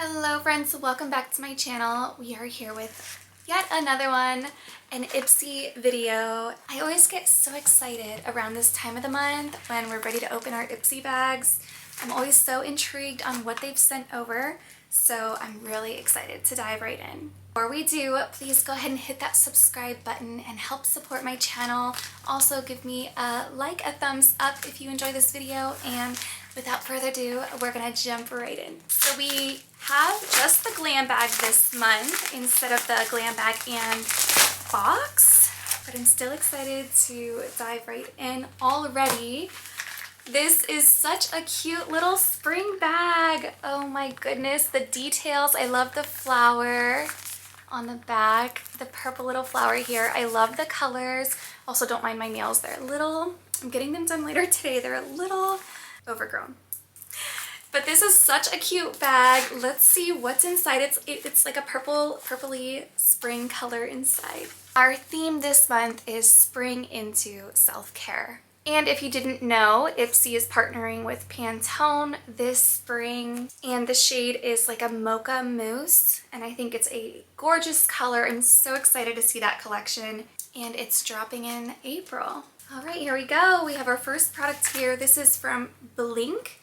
Hello friends, welcome back to my channel. We are here with yet another one, an Ipsy video. I always get so excited around this time of the month when we're ready to open our Ipsy bags. I'm always so intrigued on what they've sent over, so I'm really excited to dive right in. Before we do, please go ahead and hit that subscribe button and help support my channel. Also give me a like, a thumbs up if you enjoy this video, and without further ado, we're gonna jump right in. So we have just the Glambag this month instead of the Glambag and box, but I'm still excited to dive right in already. This is such a cute little spring bag. Oh my goodness, the details. I love the flower on the back, the purple little flower here. I love the colors. Also, don't mind my nails. They're a little, I'm getting them done later today. They're a little overgrown. But this is such a cute bag. Let's see what's inside. It's like a purpley spring color inside. Our theme this month is spring into self-care. And if you didn't know, Ipsy is partnering with Pantone this spring, and the shade is like a mocha mousse, and I think it's a gorgeous color. I'm so excited to see that collection, and it's dropping in April. All right, here we go. We have our first product here. This is from Blink.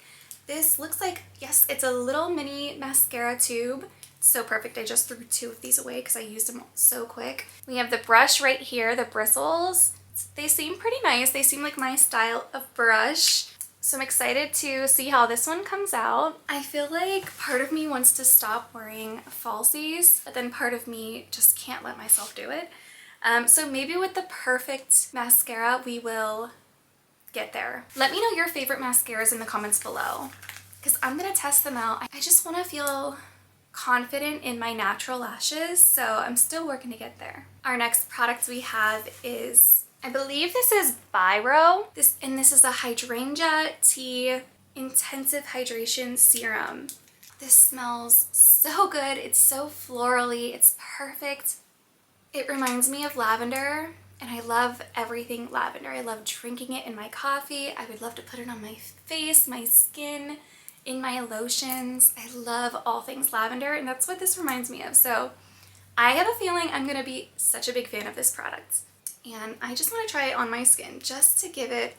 This looks like, yes, it's a little mini mascara tube. So perfect. I just threw two of these away because I used them so quick. We have the brush right here, the bristles. They seem pretty nice. They seem like my style of brush. So I'm excited to see how this one comes out. I feel like part of me wants to stop wearing falsies, but then part of me just can't let myself do it. So maybe with the perfect mascara, we will get there. Let me know your favorite mascaras in the comments below, because I'm gonna test them out. I just want to feel confident in my natural lashes, so I'm still working to get there. Our next product we have is, I believe this is Biro. This is a hydrangea tea intensive hydration serum. This smells so good. It's so florally. It's perfect. It reminds me of lavender, and I love everything lavender. I love drinking it in my coffee. I would love to put it on my face, my skin, in my lotions. I love all things lavender, and that's what this reminds me of. So I have a feeling I'm gonna be such a big fan of this product. And I just want to try it on my skin just to give it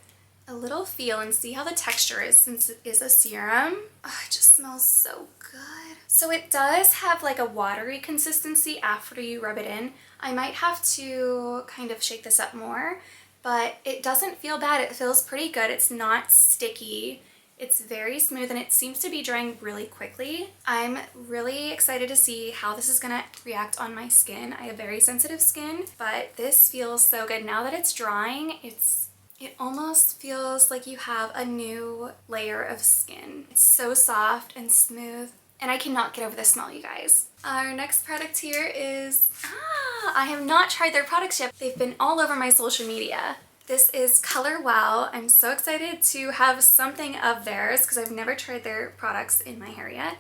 a little feel and see how the texture is, since it is a serum. Oh, it just smells so good. So it does have like a watery consistency after you rub it in. I might have to kind of shake this up more, but it doesn't feel bad. It feels pretty good. It's not sticky. It's very smooth, and it seems to be drying really quickly. I'm really excited to see how this is gonna react on my skin. I have very sensitive skin, but this feels so good. Now that it's drying, it almost feels like you have a new layer of skin. It's so soft and smooth, and I cannot get over the smell, you guys. Our next product here is, I have not tried their products yet. They've been all over my social media. This is Color Wow. I'm so excited to have something of theirs because I've never tried their products in my hair yet.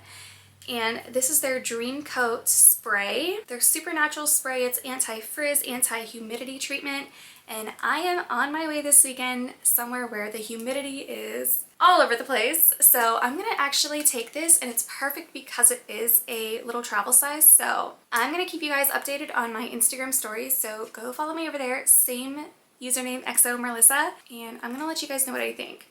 And this is their Dream Coat Spray. Their supernatural spray. It's anti-frizz, anti-humidity treatment. And I am on my way this weekend somewhere where the humidity is all over the place. So I'm gonna actually take this, and it's perfect because it is a little travel size. So I'm gonna keep you guys updated on my Instagram stories. So go follow me over there. Same username, xomerlissaAF, and I'm gonna let you guys know what I think.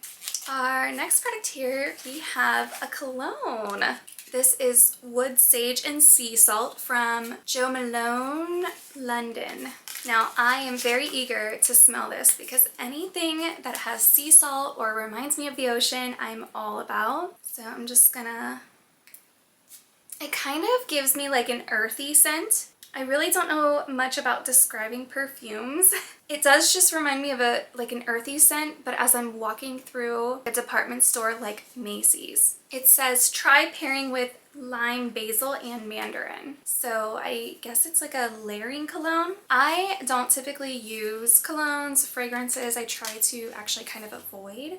Our next product here, we have a cologne. This is Wood Sage and Sea Salt from Jo Malone, London. Now, I am very eager to smell this because anything that has sea salt or reminds me of the ocean, I'm all about. So I'm just gonna, it kind of gives me like an earthy scent. I really don't know much about describing perfumes. It does just remind me of like an earthy scent, but as I'm walking through a department store like Macy's. It says try pairing with lime, basil, and mandarin. So I guess it's like a layering cologne. I don't typically use colognes, fragrances. I try to actually kind of avoid.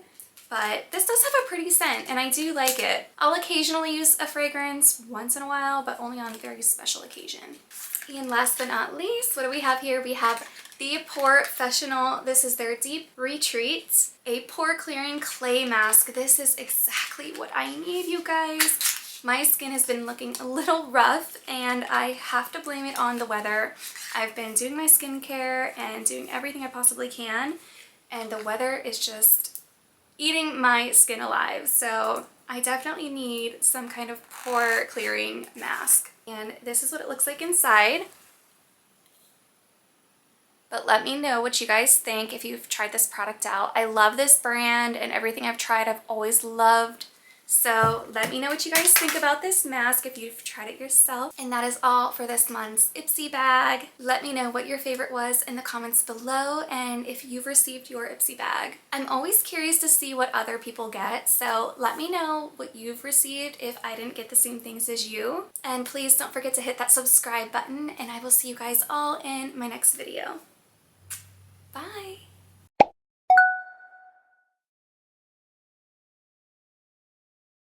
But this does have a pretty scent, and I do like it. I'll occasionally use a fragrance once in a while, but only on a very special occasion. And last but not least, what do we have here? We have the Pore Professional. This is their Deep Retreat, a pore clearing clay mask. This is exactly what I need, you guys. My skin has been looking a little rough and I have to blame it on the weather. I've been doing my skincare and doing everything I possibly can, and the weather is just eating my skin alive. So I definitely need some kind of pore clearing mask. And this is what it looks like inside. But let me know what you guys think if you've tried this product out. I love this brand, and everything I've tried I've always loved. So let me know what you guys think about this mask if you've tried it yourself. And that is all for this month's Ipsy bag. Let me know what your favorite was in the comments below and if you've received your Ipsy bag. I'm always curious to see what other people get, so let me know what you've received if I didn't get the same things as you. And please don't forget to hit that subscribe button, and I will see you guys all in my next video. Bye!